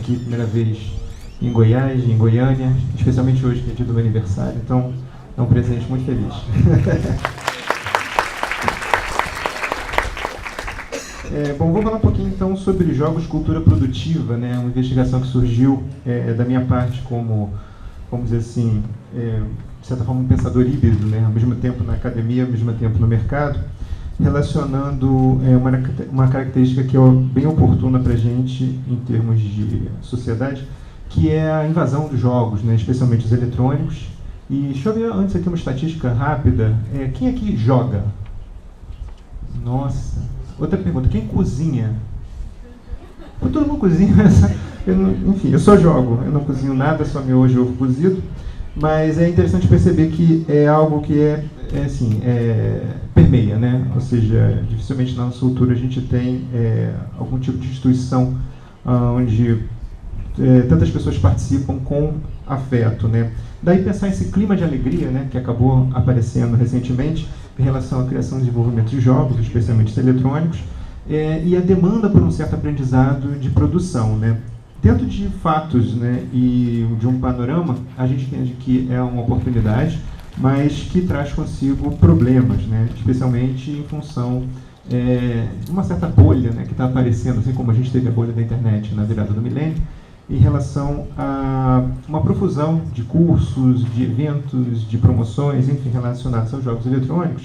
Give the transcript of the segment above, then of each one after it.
aqui, primeira vez em Goiás, em Goiânia, especialmente hoje, que é dia do meu aniversário, então é um presente muito feliz. Bom, vou falar um pouquinho então sobre jogos cultura produtiva, né? Uma investigação que surgiu da minha parte como, vamos dizer assim, de certa forma um pensador híbrido, né? Ao mesmo tempo na academia, ao mesmo tempo no mercado, relacionando uma característica que é bem oportuna para a gente em termos de sociedade, que é a invasão dos jogos, né? Especialmente os eletrônicos. E deixa eu ver antes aqui uma estatística rápida. Quem aqui joga? Nossa! Outra pergunta, quem cozinha? Todo mundo cozinha, enfim, eu só jogo, eu não cozinho nada, só miojo e ovo cozido, mas é interessante perceber que é algo que permeia, né? Ou seja, dificilmente na nossa cultura a gente tem algum tipo de instituição onde tantas pessoas participam com afeto, né? Daí pensar esse clima de alegria, né, que acabou aparecendo recentemente em relação à criação e desenvolvimento de jogos, especialmente os eletrônicos, e a demanda por um certo aprendizado de produção, né? Dentro de fatos, né, e de um panorama, a gente entende que é uma oportunidade, mas que traz consigo problemas, né, especialmente em função de uma certa bolha, né, que está aparecendo, assim como a gente teve a bolha da internet na virada do milênio, em relação a uma profusão de cursos, de eventos, de promoções, enfim, relacionados aos jogos eletrônicos,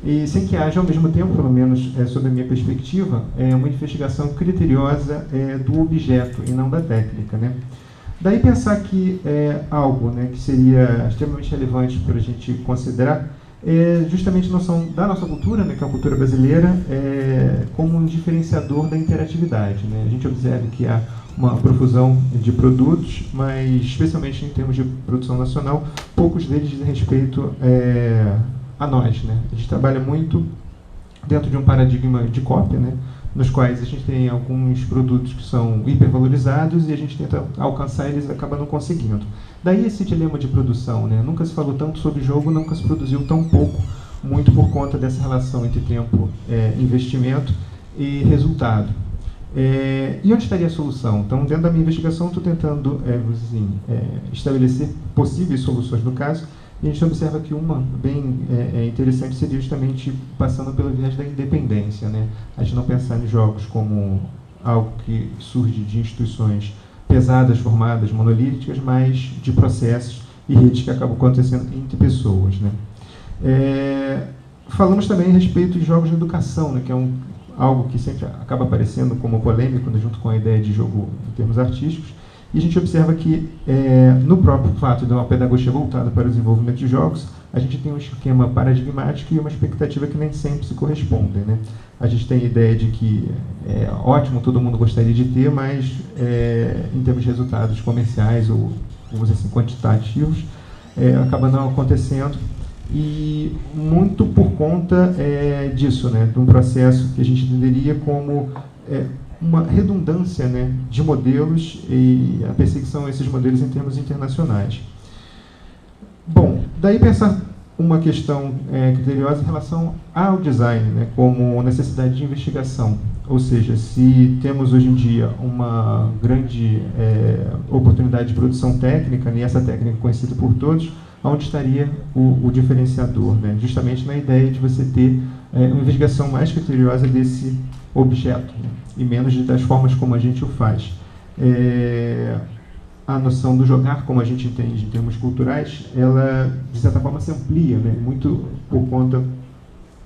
e sem que haja, ao mesmo tempo, pelo menos sob a minha perspectiva, uma investigação criteriosa do objeto e não da técnica, né? Daí pensar que algo, né, que seria extremamente relevante para a gente considerar justamente a noção da nossa cultura, né, que é a cultura brasileira, como um diferenciador da interatividade, né? A gente observa que há uma profusão de produtos, mas especialmente em termos de produção nacional, poucos deles dizem respeito a nós, né? A gente trabalha muito dentro de um paradigma de cópia, né, nos quais a gente tem alguns produtos que são hipervalorizados e a gente tenta alcançar eles e acaba não conseguindo. Daí esse dilema de produção, né? Nunca se falou tanto sobre jogo, nunca se produziu tão pouco, muito por conta dessa relação entre tempo, investimento e resultado. E onde estaria a solução? Então, dentro da minha investigação, estou tentando estabelecer possíveis soluções no caso, e a gente observa que uma bem interessante seria justamente passando pelo viés da independência, né? A gente não pensar em jogos como algo que surge de instituições pesadas, formadas, monolíticas, mas de processos e redes que acabam acontecendo entre pessoas, né? Falamos também a respeito de jogos de educação, né, que é algo que sempre acaba aparecendo como polêmico, né, junto com a ideia de jogo em termos artísticos, e a gente observa que, no próprio fato de uma pedagogia voltada para o desenvolvimento de jogos, a gente tem um esquema paradigmático e uma expectativa que nem sempre se correspondem, né? A gente tem a ideia de que é ótimo, todo mundo gostaria de ter, mas em termos de resultados comerciais ou, vamos dizer assim, quantitativos, acaba não acontecendo, e muito por conta disso, né, de um processo que a gente entenderia como uma redundância, né, de modelos e a perseguição a esses modelos em termos internacionais. Bom, daí pensar uma questão criteriosa em relação ao design, né, como necessidade de investigação. Ou seja, se temos hoje em dia uma grande oportunidade de produção técnica, né, e essa técnica é conhecida por todos, onde estaria o diferenciador, né? Justamente na ideia de você ter uma investigação mais criteriosa desse objeto, né? E menos das formas como a gente o faz. A noção do jogar, como a gente entende em termos culturais, ela, de certa forma, se amplia, né? Muito por conta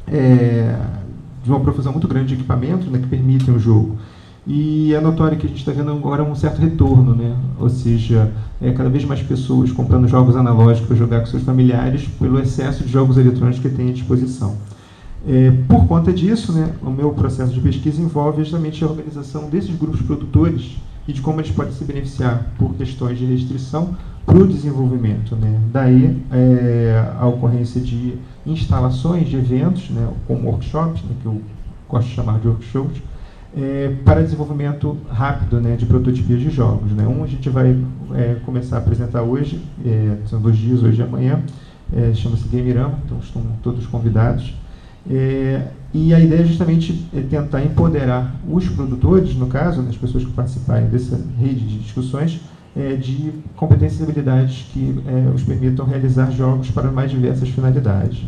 de uma profusão muito grande de equipamentos, né, que permitem o jogo. E é notório que a gente está vendo agora um certo retorno, né? Ou seja, cada vez mais pessoas comprando jogos analógicos para jogar com seus familiares pelo excesso de jogos eletrônicos que tem à disposição. Por conta disso, né, o meu processo de pesquisa envolve justamente a organização desses grupos produtores e de como eles podem se beneficiar por questões de restrição para o desenvolvimento, né? Daí a ocorrência de instalações de eventos, né, como workshops, né, que eu gosto de chamar de workshops, para desenvolvimento rápido, né, de prototipias de jogos, né? A gente vai começar a apresentar hoje, são 2 dias, hoje e amanhã, chama-se Gamerama, então estão todos convidados. E a ideia é justamente tentar empoderar os produtores, no caso, as pessoas que participarem dessa rede de discussões, de competências e habilidades que os permitam realizar jogos para mais diversas finalidades.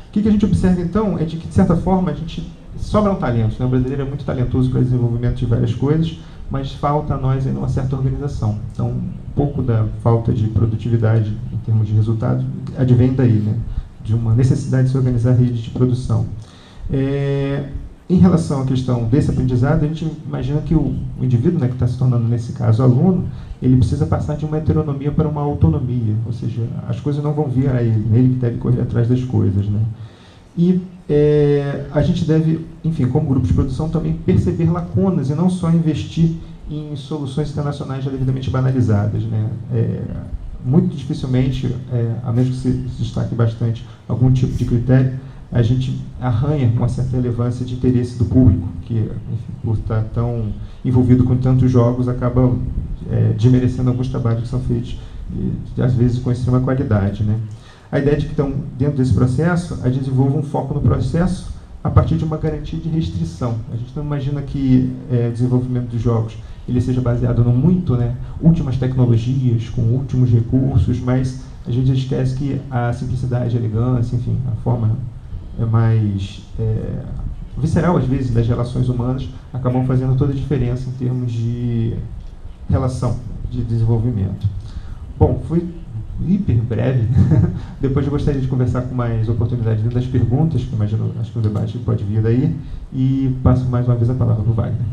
O que a gente observa, então, é de que, de certa forma, a gente sobram talentos, né? O brasileiro é muito talentoso para o desenvolvimento de várias coisas, mas falta a nós ainda uma certa organização. Então, um pouco da falta de produtividade em termos de resultados advém daí, né? De uma necessidade de se organizar a rede de produção. Em relação à questão desse aprendizado, a gente imagina que o indivíduo, né, que está se tornando, nesse caso, aluno, ele precisa passar de uma heteronomia para uma autonomia, ou seja, as coisas não vão vir a ele, né? Ele que deve correr atrás das coisas, né? E a gente deve, enfim, como grupo de produção, também perceber lacunas e não só investir em soluções internacionais já devidamente banalizadas, né? Muito dificilmente, a menos que se destaque bastante algum tipo de critério, a gente arranha uma certa relevância de interesse do público, que, enfim, por estar tão envolvido com tantos jogos, acaba desmerecendo alguns trabalhos que são feitos, às vezes com extrema qualidade, né? A ideia é de que, então, dentro desse processo, a gente desenvolva um foco no processo a partir de uma garantia de restrição. A gente não imagina que o desenvolvimento dos jogos ele seja baseado no muito, né, últimas tecnologias, com últimos recursos, mas a gente esquece que a simplicidade, a elegância, enfim, a forma mais visceral, às vezes, das relações humanas, acabam fazendo toda a diferença em termos de relação, de desenvolvimento. Bom, foi hiper breve. Depois eu gostaria de conversar com mais oportunidades dentro das perguntas, que imagino, acho que o debate pode vir daí, e passo mais uma vez a palavra para o Wagner.